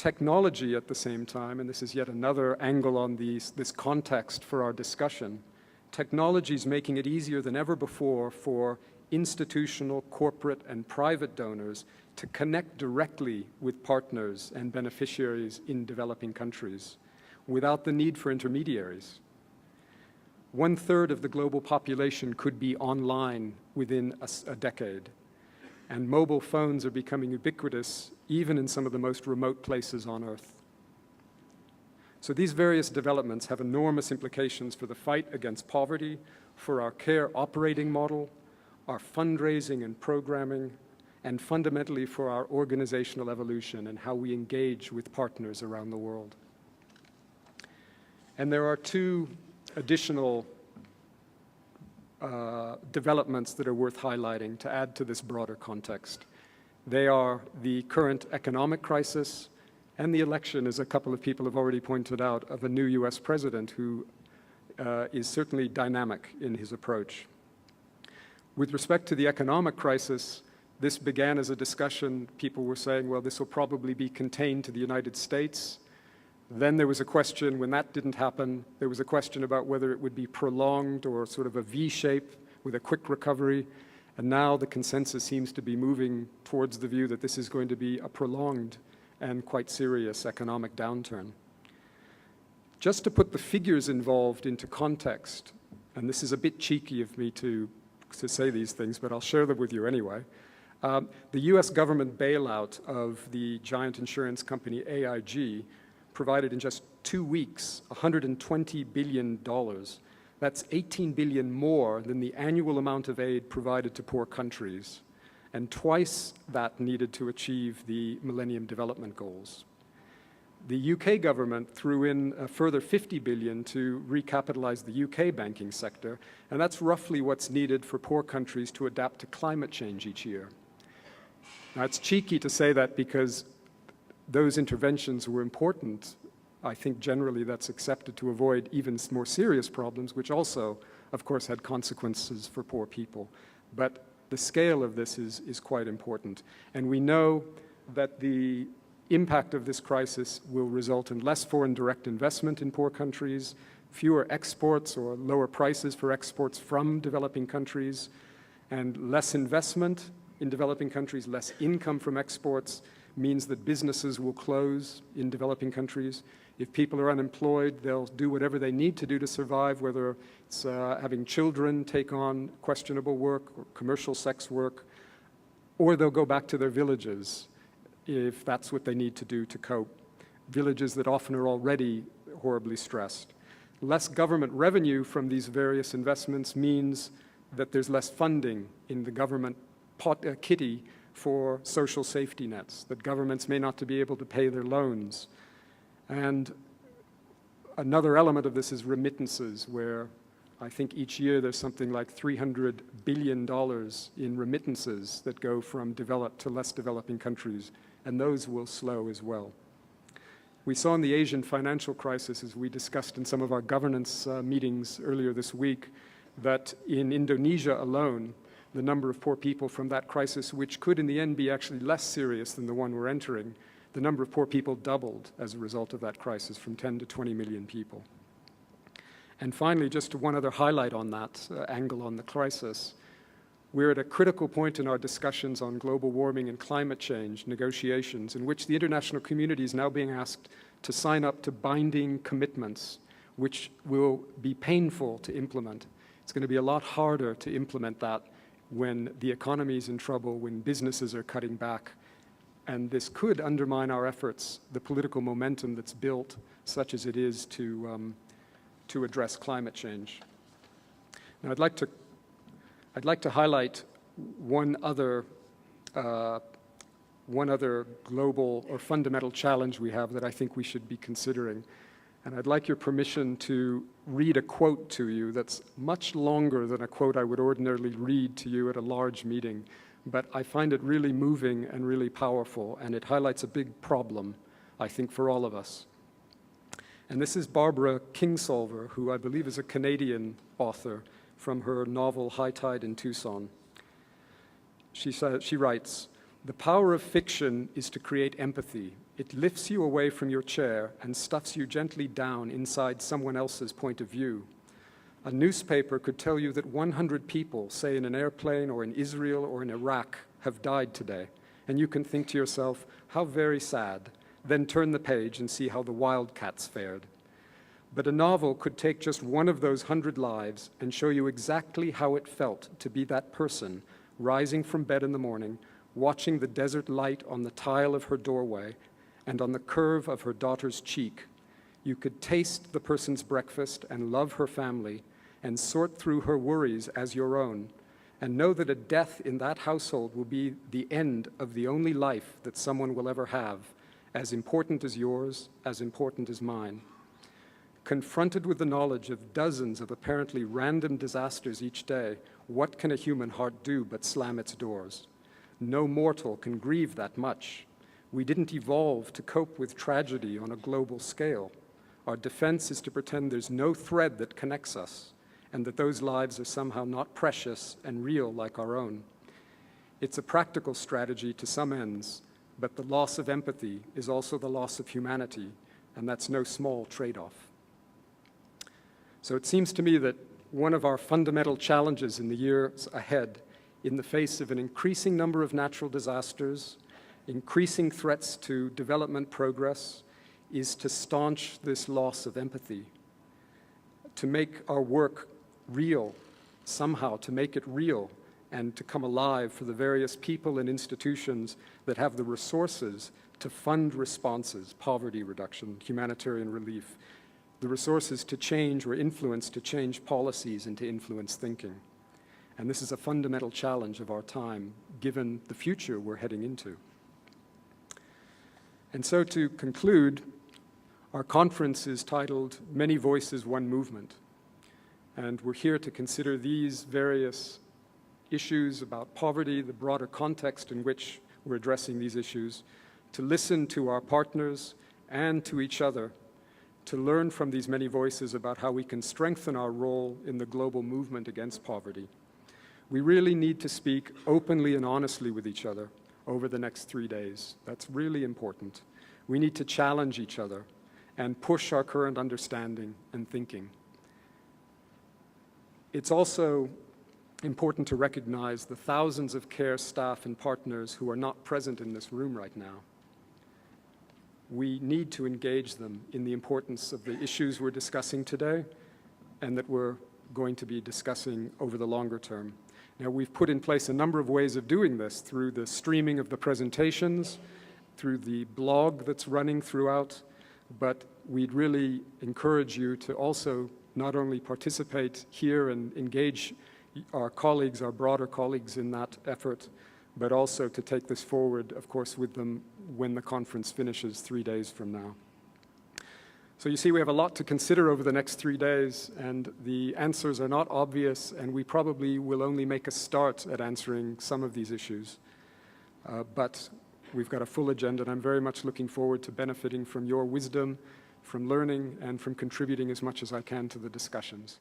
Technology at the same time, and this is yet another angle on this context for our discussion, technology is making it easier than ever before for institutional, corporate, and private donors to connect directly with partners and beneficiaries in developing countries without the need for intermediaries. 1/3 of the global population could be online within a decade, and mobile phones are becoming ubiquitous even in some of the most remote places on Earth. So these various developments have enormous implications for the fight against poverty, for our care operating model, our fundraising and programming, and fundamentally for our organizational evolution and how we engage with partners around the world. And there are two additional developments that are worth highlighting to add to this broader context. They are the current economic crisis and the election, as a couple of people have already pointed out, of a new US president who is certainly dynamic in his approach. With respect to the economic crisis, this began as a discussion. People were saying, well, this will probably be contained to the United States. Then there was a question, when that didn't happen, there was a question about whether it would be prolonged or sort of a V-shape with a quick recovery. And now the consensus seems to be moving towards the view that this is going to be a prolonged and quite serious economic downturn. Just to put the figures involved into context, and this is a bit cheeky of me to say these things, but I'll share them with you anyway. The US government bailout of the giant insurance company AIG provided in just 2 weeks $120 billion. That's 18 billion more than the annual amount of aid provided to poor countries, and twice that needed to achieve the Millennium Development Goals. The UK government threw in a further 50 billion to recapitalize the UK banking sector, and that's roughly what's needed for poor countries to adapt to climate change each year. Now, it's cheeky to say that because those interventions were important. I think generally that's accepted to avoid even more serious problems, which also, of course, had consequences for poor people. But the scale of this is quite important. And we know that the impact of this crisis will result in less foreign direct investment in poor countries, fewer exports or lower prices for exports from developing countries, and less investment in developing countries, less income from exports, means that businesses will close in developing countries. If people are unemployed, they'll do whatever they need to do to survive, whether it's having children take on questionable work or commercial sex work, or they'll go back to their villages if that's what they need to do to cope. Villages that often are already horribly stressed. Less government revenue from these various investments means that there's less funding in the government kitty for social safety nets, that governments may not be able to pay their loans. And another element of this is remittances, where I think each year there's something like $300 billion in remittances that go from developed to less developing countries, and those will slow as well. We saw in the Asian financial crisis, as we discussed in some of our governance meetings earlier this week, that in Indonesia alone, the number of poor people from that crisis, which could in the end be actually less serious than the one we're entering, the number of poor people doubled as a result of that crisis, from 10 to 20 million people. And finally, just one other highlight on that angle on the crisis, we're at a critical point in our discussions on global warming and climate change negotiations, in which the international community is now being asked to sign up to binding commitments, which will be painful to implement. It's going to be a lot harder to implement that when the economy is in trouble, when businesses are cutting back. And this could undermine our efforts, the political momentum that's built, such as it is, to address climate change. Now, I'd like to highlight one other global or fundamental challenge we have that I think we should be considering. And I'd like your permission to read a quote to you that's much longer than a quote I would ordinarily read to you at a large meeting. But I find it really moving and really powerful, and it highlights a big problem, I think, for all of us. And this is Barbara Kingsolver, who I believe is a Canadian author, from her novel High Tide in Tucson. She writes, The power of fiction is to create empathy. It lifts you away from your chair and stuffs you gently down inside someone else's point of view. A newspaper could tell you that 100 people, say in an airplane or in Israel or in Iraq, have died today. And you can think to yourself, how very sad. Then turn the page and see how the wildcats fared. But a novel could take just one of those 100 lives and show you exactly how it felt to be that person rising from bed in the morning, watching the desert light on the tile of her doorway and on the curve of her daughter's cheek. You could taste the person's breakfast and love her family and sort through her worries as your own, and know that a death in that household will be the end of the only life that someone will ever have, as important as yours, as important as mine. Confronted with the knowledge of dozens of apparently random disasters each day, what can a human heart do but slam its doors? No mortal can grieve that much. We didn't evolve to cope with tragedy on a global scale. Our defense is to pretend there's no thread that connects us, and that those lives are somehow not precious and real like our own. It's a practical strategy to some ends, but the loss of empathy is also the loss of humanity, and that's no small trade-off. So it seems to me that one of our fundamental challenges in the years ahead, in the face of an increasing number of natural disasters, increasing threats to development progress, is to staunch this loss of empathy, to make our work real, somehow to make it real and to come alive for the various people and institutions that have the resources to fund responses, poverty reduction, humanitarian relief, the resources to change or influence, to change policies and to influence thinking. And this is a fundamental challenge of our time, given the future we're heading into. And so to conclude, our conference is titled Many Voices, One Movement. And we're here to consider these various issues about poverty, the broader context in which we're addressing these issues, to listen to our partners and to each other, to learn from these many voices about how we can strengthen our role in the global movement against poverty. We really need to speak openly and honestly with each other over the next 3 days. That's really important. We need to challenge each other and push our current understanding and thinking. It's also important to recognize the thousands of CARE staff and partners who are not present in this room right now. We need to engage them in the importance of the issues we're discussing today and that we're going to be discussing over the longer term. Now, we've put in place a number of ways of doing this through the streaming of the presentations, through the blog that's running throughout, but we'd really encourage you to also not only participate here and engage our colleagues, our broader colleagues in that effort, but also to take this forward, of course, with them when the conference finishes 3 days from now. So you see, we have a lot to consider over the next 3 days, and the answers are not obvious, and we probably will only make a start at answering some of these issues. But we've got a full agenda, and I'm very much looking forward to benefiting from your wisdom, from learning, and from contributing as much as I can to the discussions.